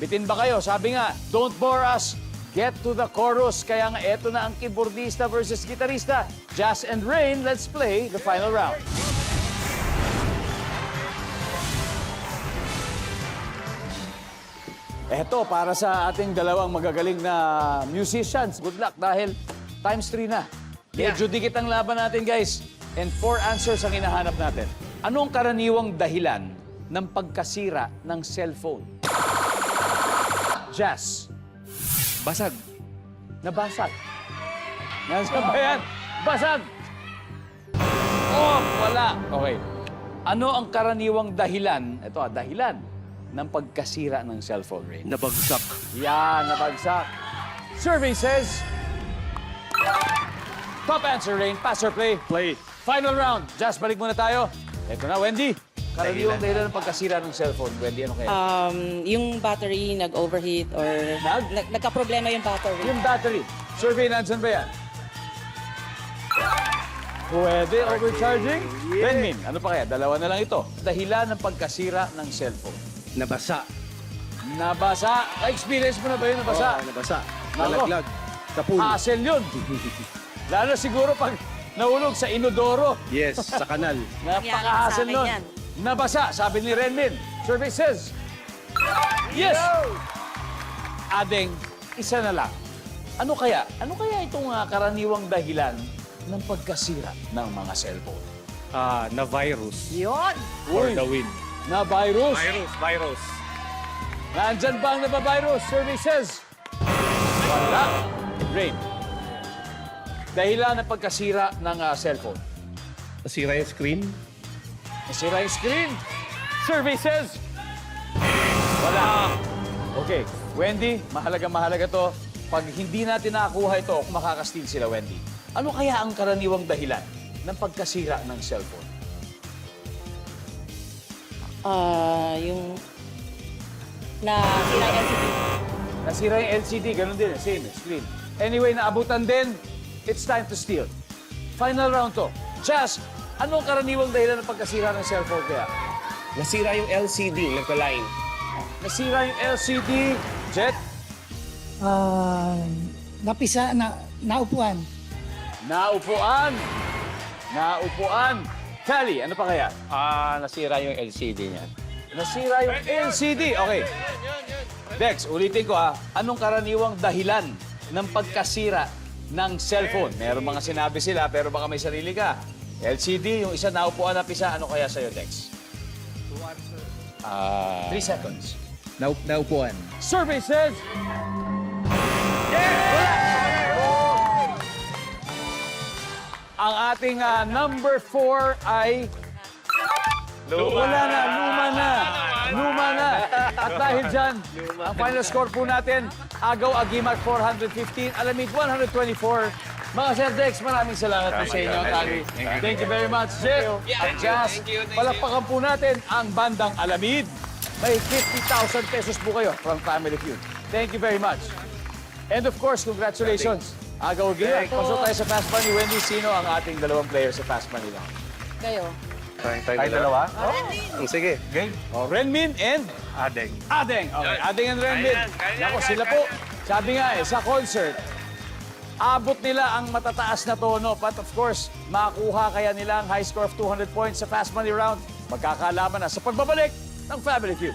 Bitin ba kayo? Sabi nga, don't bore us, get to the chorus. Kaya nga, eto na ang keyboardista versus gitarista. Jazz and Rain, let's play the final round. Eto, para sa ating dalawang magagaling na musicians. Good luck dahil times 3 na. Medyo dikit ang laban natin, guys. And 4 answers ang hinahanap natin. Anong karaniwang dahilan ng pagkasira ng cellphone? Jazz. Basag. Nabasag. Nasaan ba yan? Basag! Oh, wala. Okay. Ano ang karaniwang dahilan, ito dahilan, ng pagkasira ng cellphone, Rain? Nabagsak. Yan, nabagsak. Survey says... Top answer, Rain. Pass or play? Play. Final round. Just balik muna tayo. Ito na, Wendy. Karaniwang dahilan ng pagkasira ng cellphone. Wendy, ano kaya? Yung battery nag-overheat or nagka-problema yung battery. Yung battery. Survey, nandyan ba yan? Pwede, overcharging? Benmin, ano pa kaya? Dalawa na lang ito. Dahilan ng pagkasira ng cellphone. Nabasa. Nabasa. Na-experience mo na ba yun, nabasa? Oo, nabasa. Nako. Nalaglag. Sa pool. Hassle yun. Lalo siguro pag nahulog sa inodoro. Yes, sa kanal. Napaka-hassle Nangyari sa nun. akin yan. Nabasa, sabi ni Renmin. Survey says... Yes! Adeng, isa na lang. Ano kaya? Ano kaya itong karaniwang dahilan ng pagkasira ng mga cellphone? Na virus. Yun! For Uy. the win. Na virus? Virus. Nandyan ba ang nabavirus? Survey says... Wala. Rain. Dahilan ng pagkasira ng cellphone. Nasira yung screen. Nasira yung screen. Survey says... Wala. Okay. Wendy, mahalaga to. Pag hindi natin nakakuha ito, kung makakastil sila, Wendy, ano kaya ang karaniwang dahilan ng pagkasira ng cellphone? Yung nasira yung LCD. Nasira yung LCD, ganun din, same, screen. Anyway, naabutan din, it's time to steal. Final round to. Jazz, anong karaniwang dahilan ng pagkasira ng cellphone kaya? Nasira yung LCD, nagka-line. Nasira yung LCD, Jet, Naupuan. naupuan. Naupuan. Tally, ano pa kaya? Nasira yung LCD niya. Nasira yung LCD. Okay. Dex, ulitin ko Anong karaniwang dahilan ng pagkasira ng cellphone? Meron mga sinabi sila, pero baka may sarili ka. LCD, yung isa naupuan na pisa, ano kaya sa'yo, Dex? 3 seconds. Naupuan. Survey says... Ang ating number 4 ay... Wala na, luma na. At dahil dyan, ang final score po natin, Agaw Agimat 415, Alamid 124. Mga Sir Dex, maraming salamat po sa inyo. Thank you very much, Jeff at Jazz. Palakpakan po natin ang bandang Alamid. May 50,000 pesos po kayo from Family Feud. Thank you very much. And of course, congratulations. Agaw Agimat. Pasok tayo sa Fast Money. Wendy, sino ang ating dalawang players sa Fast Money lang? Kayo. Tayo dalawa? Sige. Okay. Renmin and Adeng. Adeng. Okay, Adeng and Renmin. Ako, sila po. Sabi nga sa concert, abot nila ang matataas na tono. But of course, makuha kaya nila ang high score of 200 points sa Fast Money Round. Magkakalaman na sa pagbabalik ng Family Feud.